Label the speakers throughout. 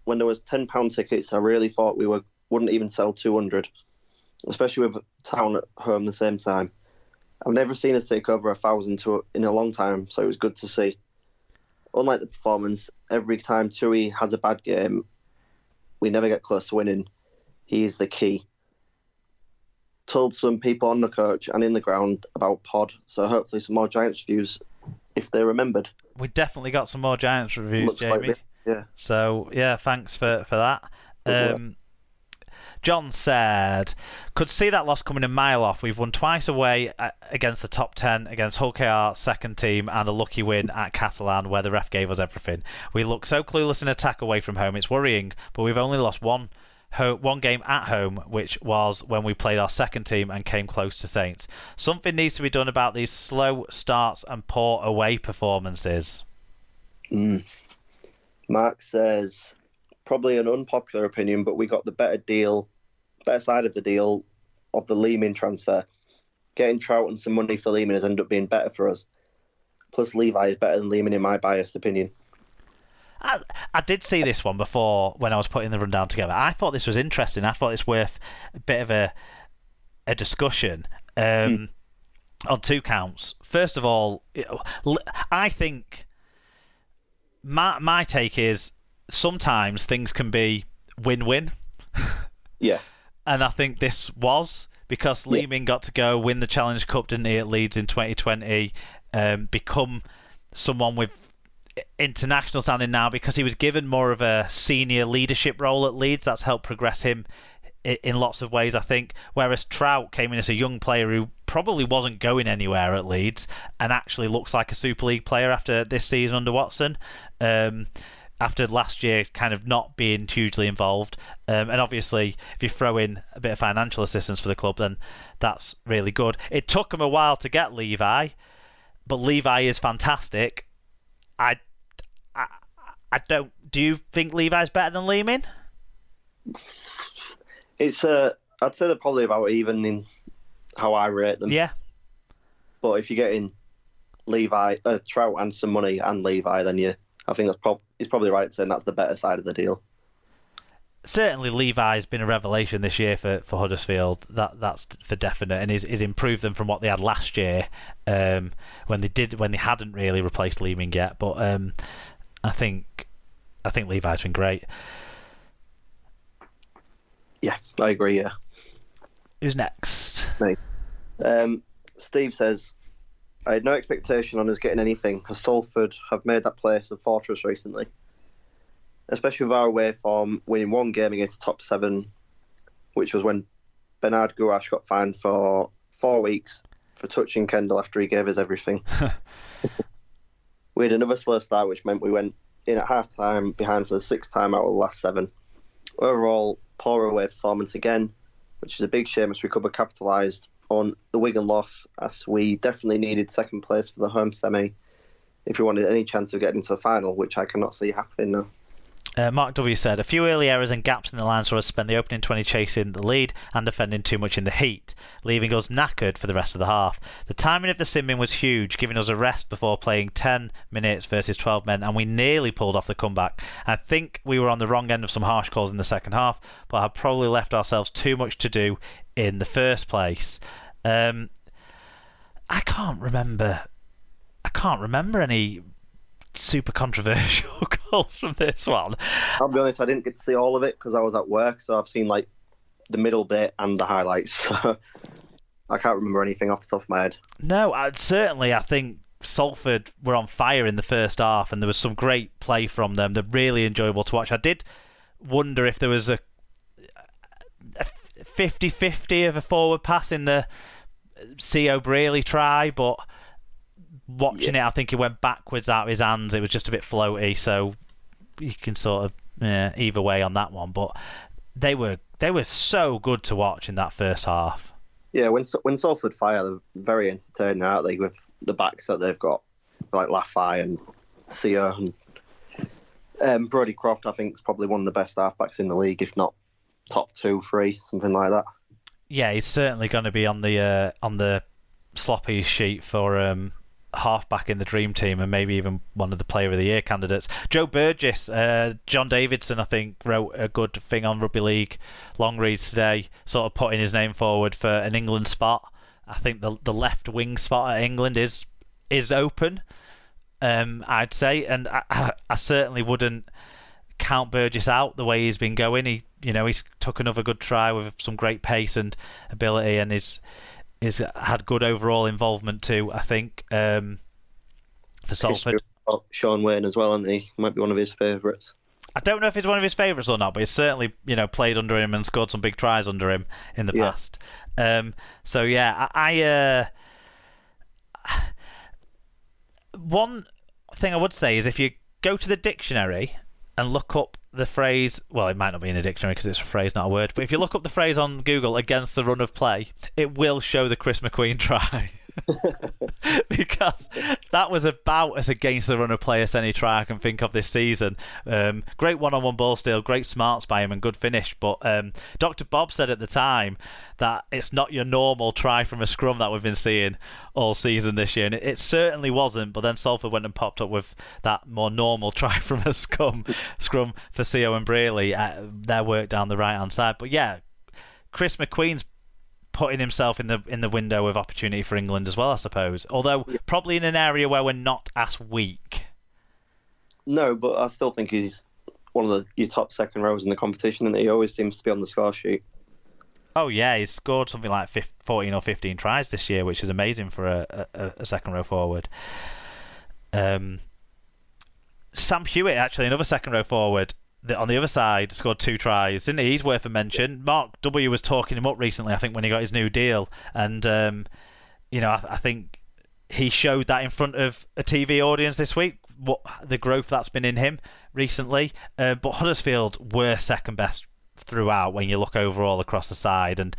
Speaker 1: when there was £10 tickets, I really thought we wouldn't even sell 200, especially with Town at home the same time. I've never seen us take over 1,000 in a long time, so it was good to see. Unlike the performance, every time Tui has a bad game, we never get close to winning. He is the key. Told some people on the coach and in the ground about Pod, so hopefully some more Giants reviews if they remembered.
Speaker 2: We definitely got some more Giants reviews,
Speaker 1: Looks
Speaker 2: Jamie.
Speaker 1: like yeah.
Speaker 2: So, yeah, thanks for that. John said, could see that loss coming a mile off. We've won twice away against the top 10, against Hull KR, second team, and a lucky win at Catalan where the ref gave us everything. We look so clueless in attack away from home. It's worrying, but we've only lost one game at home, which was when we played our second team and came close to Saints. Something needs to be done about these slow starts and poor away performances.
Speaker 1: Mark says, probably an unpopular opinion, but we got the better side of the deal of the Lehman transfer. Getting Trout and some money for Lehman has ended up being better for us. Plus, Levi is better than Lehman in my biased opinion.
Speaker 2: I did see this one before when I was putting the rundown together. I thought this was interesting. I thought it's worth a bit of a discussion on two counts. First of all, I think my take is sometimes things can be win-win.
Speaker 1: Yeah.
Speaker 2: And I think this was, because Lehman got to go win the Challenge Cup, didn't he, at Leeds in 2020, become someone with international standing now because he was given more of a senior leadership role at Leeds. That's helped progress him in lots of ways, I think. Whereas Trout came in as a young player who probably wasn't going anywhere at Leeds and actually looks like a Super League player after this season under Watson. After last year kind of not being hugely involved. And obviously, if you throw in a bit of financial assistance for the club, then that's really good. It took him a while to get Levi, but Levi is fantastic. I don't. Do you think Levi's better than Lehman?
Speaker 1: I'd say they're probably about even in how I rate them.
Speaker 2: Yeah.
Speaker 1: But if you're getting Trout and some money and Levi, then I think he's probably right saying that's the better side of the deal.
Speaker 2: Certainly, Levi's been a revelation this year for Huddersfield. That's for definite, and he's improved them from what they had last year when they hadn't really replaced Lehman yet. But I think Levi's been great.
Speaker 1: Yeah, I agree. Yeah.
Speaker 2: Who's next?
Speaker 1: Me. Steve says, I had no expectation on us getting anything, as Salford have made that place a fortress recently. Especially with our away form, winning one game against top 7, which was when Bernard Gouache got fined for 4 weeks for touching Kendall after he gave us everything. We had another slow start, which meant we went in at half-time behind for the 6th time out of the last 7. Overall, poor away performance again, which is a big shame as we could have capitalised on the Wigan loss, as we definitely needed second place for the home semi if we wanted any chance of getting to the final, which I cannot see happening now.
Speaker 2: Mark W. said, a few early errors and gaps in the line saw us spend the opening 20 chasing the lead and defending too much in the heat, leaving us knackered for the rest of the half. The timing of the sim-in was huge, giving us a rest before playing 10 minutes versus 12 men, and we nearly pulled off the comeback. I think we were on the wrong end of some harsh calls in the second half, but had probably left ourselves too much to do in the first place. I can't remember any super controversial goals from this one.
Speaker 1: I'll be honest, I didn't get to see all of it because I was at work, so I've seen like the middle bit and the highlights. So I can't remember anything off the top of my head.
Speaker 2: No, I think Salford were on fire in the first half, and there was some great play from them. They're really enjoyable to watch. I did wonder if there was a 50-50 of a forward pass in the C.O. Braley try, but watching it, I think it went backwards out of his hands. It was just a bit floaty, so you can sort of either way on that one. But they were so good to watch in that first half.
Speaker 1: Yeah, when Salford fire, they're very entertaining, aren't they? With the backs that they've got, like Laffy and Sia and Brodie Croft. I think is probably one of the best halfbacks in the league, if not top 2, 3, something like that.
Speaker 2: Yeah, he's certainly going to be on the sloppy sheet for halfback in the dream team and maybe even one of the Player of the Year candidates. Joe Burgess, John Davidson, I think, wrote a good thing on Rugby League long reads today, sort of putting his name forward for an England spot. I think the left wing spot at England is open, I'd say, and I certainly wouldn't count Burgess out the way he's been going. He's took another good try with some great pace and ability, and is had good overall involvement too, I think, for Salford.
Speaker 1: Sean Wayne as well, and he might be one of his favourites.
Speaker 2: I don't know if he's one of his favourites or not, but he's certainly played under him and scored some big tries under him in the past. So yeah, I one thing I would say is if you go to the dictionary and look up the phrase, well, it might not be in a dictionary because it's a phrase, not a word, but if you look up the phrase on Google, against the run of play, it will show the Chris McQueen try. Because that was about as against the run of play as any try I can think of this season. Great one-on-one ball steal, great smarts by him, and good finish. But Dr. Bob said at the time that it's not your normal try from a scrum that we've been seeing all season this year, and it certainly wasn't. But then Salford went and popped up with that more normal try from a scrum for Co and Brearley, their work down the right-hand side. But yeah, Chris McQueen's putting himself in the window of opportunity for England as well, I suppose. Although probably in an area where we're not as weak. No,
Speaker 1: but I still think he's one of your top second rows in the competition, and he always seems to be on the score sheet.
Speaker 2: Oh yeah, he's scored something like 14 or 15 tries this year, which is amazing for a second row forward. Sam Hewitt, actually, another second row forward, on the other side, scored 2 tries, didn't he? He's worth a mention. Mark W was talking him up recently, I think, when he got his new deal, and I think he showed that in front of a TV audience this week, what the growth that's been in him recently. But Huddersfield were second best throughout when you look overall across the side, and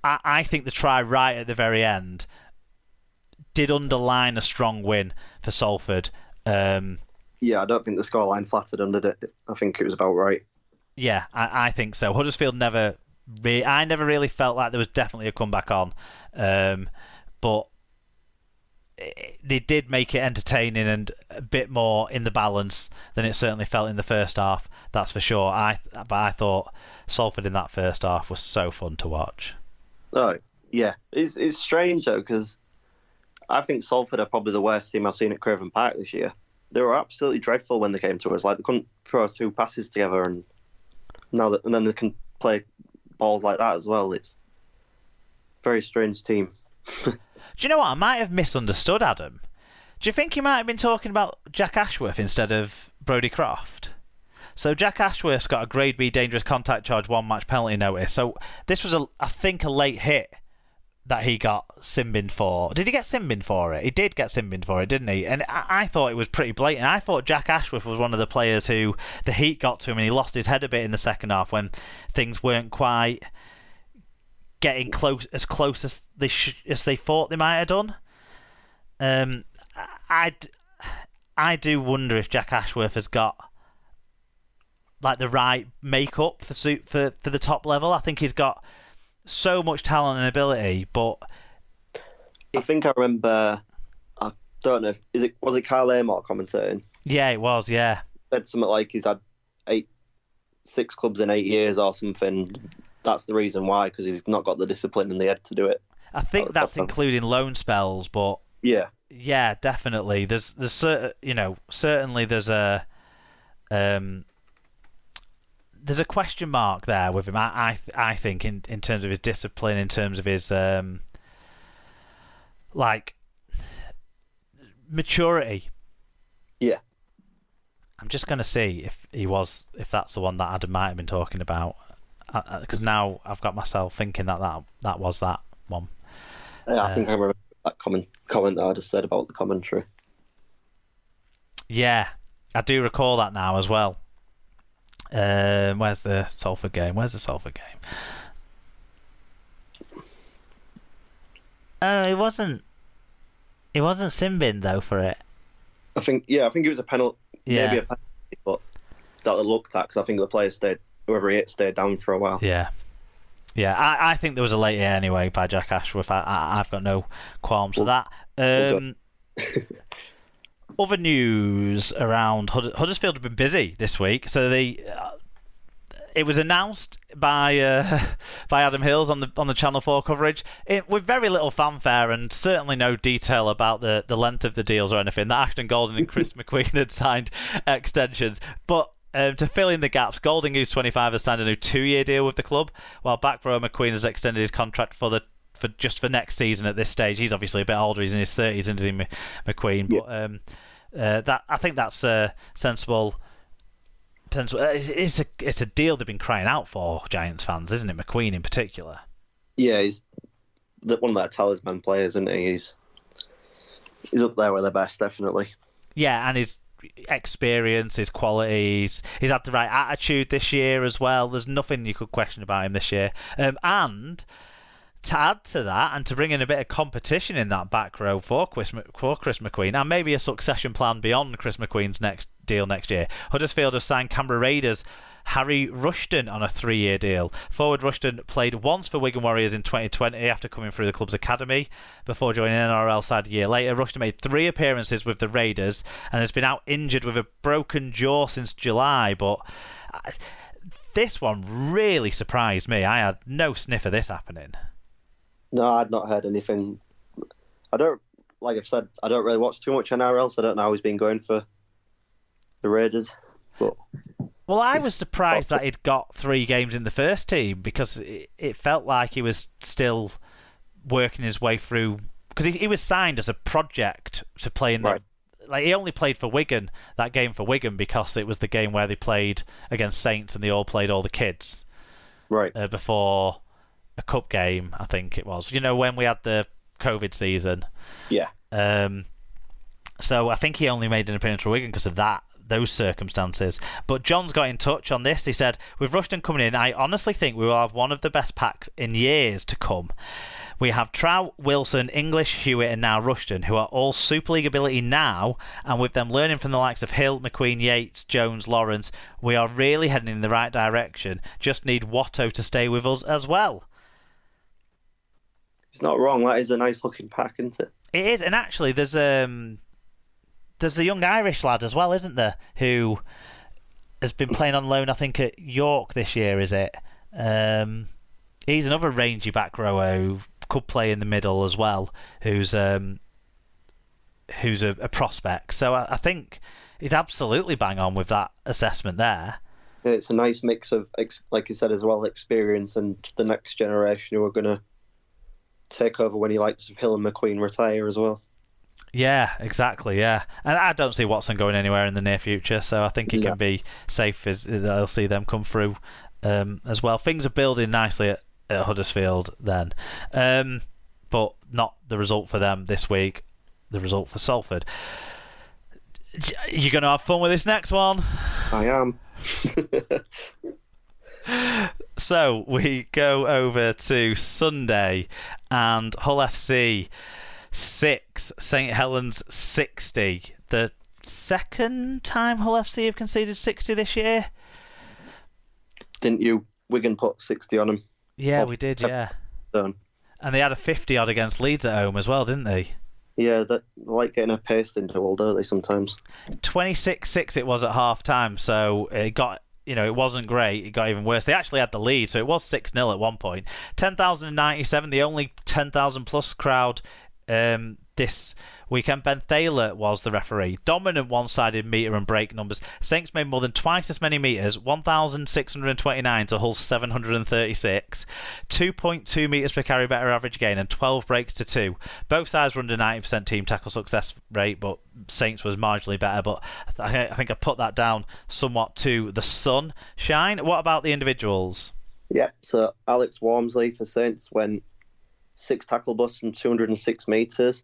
Speaker 2: I think the try right at the very end did underline a strong win for Salford.
Speaker 1: Yeah, I don't think the scoreline flattered under it. I think it was about right.
Speaker 2: Yeah, I think so. Huddersfield I never really felt like there was definitely a comeback on, but they did make it entertaining and a bit more in the balance than it certainly felt in the first half. That's for sure. But I thought Salford in that first half was so fun to watch.
Speaker 1: Oh yeah, it's strange though, because I think Salford are probably the worst team I've seen at Craven Park this year. They were absolutely dreadful when they came to us. Like, they couldn't throw 2 passes together, and then they can play balls like that as well. It's a very strange team.
Speaker 2: Do you know what? I might have misunderstood Adam. Do you think he might have been talking about Jack Ashworth instead of Brodie Croft? So Jack Ashworth's got a Grade B dangerous contact charge 1-match penalty notice. So this was, I think, a late hit that he got sin-binned for. Did he get sin-binned for it? He did get sin-binned for it, didn't he? And I thought it was pretty blatant. I thought Jack Ashworth was one of the players who the heat got to him and he lost his head a bit in the second half when things weren't quite getting close as they thought they might have done. I do wonder if Jack Ashworth has got like the right makeup for the top level. I think he's got so much talent and ability, but
Speaker 1: I think I remember. I don't know. Was it Kyle Amor commentating?
Speaker 2: Yeah, it was. Yeah,
Speaker 1: said something like he's had 6 clubs in 8 years or something. That's the reason why, because he's not got the discipline and the head to do it.
Speaker 2: I think that's including loan spells, but yeah, definitely. There's certainly there's a question mark there with him. I think in terms of his discipline, in terms of his maturity.
Speaker 1: Yeah.
Speaker 2: I'm just going to see if that's the one that Adam might have been talking about, because now I've got myself thinking that was that one.
Speaker 1: Yeah, I think I remember that comment that I just said about the commentary.
Speaker 2: Yeah, I do recall that now as well. Where's the Salford game? Oh, it wasn't sin-binned though for it.
Speaker 1: I think it was a penalty. Yeah. Maybe a penalty, but that looked at, because I think the player whoever he hit stayed down for a while.
Speaker 2: Yeah. I think there was a late hit anyway by Jack Ashworth. I've got no qualms with that. Other news around Huddersfield have been busy this week. So it was announced by Adam Hills on the Channel 4 coverage with very little fanfare and certainly no detail about the length of the deals or anything, that Ashton Golding and Chris McQueen had signed extensions. But to fill in the gaps, Golding, who's 25, has signed a new 2-year deal with the club, while back row McQueen has extended his contract for next season at this stage. He's obviously a bit older, he's in his 30s, isn't he, McQueen?
Speaker 1: Yeah.
Speaker 2: But I think that's sensible. It's a deal they've been crying out for, Giants fans, isn't it? McQueen in particular.
Speaker 1: Yeah, he's one of their talisman players, isn't he? He's up there with the best, definitely.
Speaker 2: Yeah, and his experience, his qualities, he's had the right attitude this year as well. There's nothing you could question about him this year. And to add to that, and to bring in a bit of competition in that back row for Chris McQueen, and maybe a succession plan beyond Chris McQueen's next deal next year, Huddersfield have signed Canberra Raiders' Harry Rushton on a 3-year deal. Forward Rushton played once for Wigan Warriors in 2020 after coming through the club's academy before joining an NRL side a year later. Rushton made 3 appearances with the Raiders and has been out injured with a broken jaw since July, but this one really surprised me. I had no sniff of this happening.
Speaker 1: No, I'd not heard anything. Like I've said, I don't really watch too much NRL, so I don't know how he's been going for the Raiders. But
Speaker 2: well, I was surprised that he'd got 3 games in the first team, because it felt like he was still working his way through, because he was signed as a project to play in the... Like, he only played for Wigan, that game for Wigan, because it was the game where they played against Saints and they all played all the kids.
Speaker 1: Right.
Speaker 2: Before a cup game, I think it was. You know, when we had the COVID season.
Speaker 1: Yeah.
Speaker 2: So I think he only made an appearance for Wigan because of those circumstances. But John's got in touch on this. He said, with Rushton coming in, I honestly think we will have one of the best packs in years to come. We have Trout, Wilson, English, Hewitt and now Rushton, who are all Super League ability now, and with them learning from the likes of Hill, McQueen, Yates, Jones, Lawrence, we are really heading in the right direction. Just need Watto to stay with us as well.
Speaker 1: He's not wrong. That is a nice looking pack, isn't it?
Speaker 2: It is, and actually there's the young Irish lad as well, isn't there, who has been playing on loan, I think, at York this year, is it? He's another rangy back rower who could play in the middle as well, who's a prospect. So I think he's absolutely bang on with that assessment there.
Speaker 1: Yeah, it's a nice mix of, like you said as well, experience and the next generation who are going to take over when he likes Hill and McQueen retire as well.
Speaker 2: Yeah, exactly, yeah. And I don't see Watson going anywhere in the near future, so I think he can be safe as I'll see them come through as well. Things are building nicely at Huddersfield then. But not the result for them this week, the result for Salford. You going to have fun with this next one?
Speaker 1: I am.
Speaker 2: So we go over to Sunday, and Hull FC 6, St Helens 60. The second time Hull FC have conceded 60 this year.
Speaker 1: Didn't you? Wigan put 60 on them.
Speaker 2: Yeah, we did, yeah.
Speaker 1: Done.
Speaker 2: And they had a 50 odd against Leeds at home as well, didn't they?
Speaker 1: Yeah, they like getting a paste interval, don't they, sometimes?
Speaker 2: 26-6 it was at half time, so it got... it wasn't great. It got even worse. They actually had the lead, so it was 6-0 at one point. 10,097, the only 10,000 plus crowd this weekend. Ben Thaler was the referee. Dominant one-sided metre and break numbers. Saints made more than twice as many metres, 1,629 to Hull's 736. 2.2 metres per carry better average gain and 12 breaks to 2. Both sides were under 90% team tackle success rate, but Saints was marginally better. But I think I put that down somewhat to the sunshine. What about the individuals?
Speaker 1: Yeah, so Alex Walmsley for Saints went 6 tackle busts and 206 metres.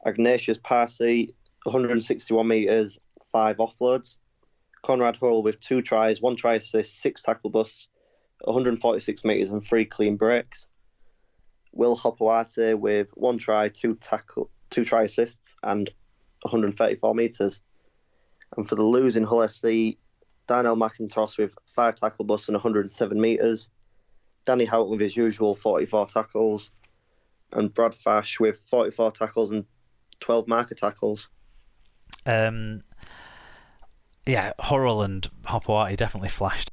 Speaker 1: Ignatius Parsi, 161 metres, 5 offloads. Conrad Hull with 2 tries, 1 try assist, 6 tackle busts, 146 metres and 3 clean breaks. Will Hopawate with 1 try, 2 try assists and 134 metres. And for the losing Hull FC, Darnell McIntosh with 5 tackle busts and 107 metres. Danny Houghton with his usual 44 tackles. And Brad Fash with 44 tackles and 12 marker tackles.
Speaker 2: Yeah, Hurrell and Hopewati definitely flashed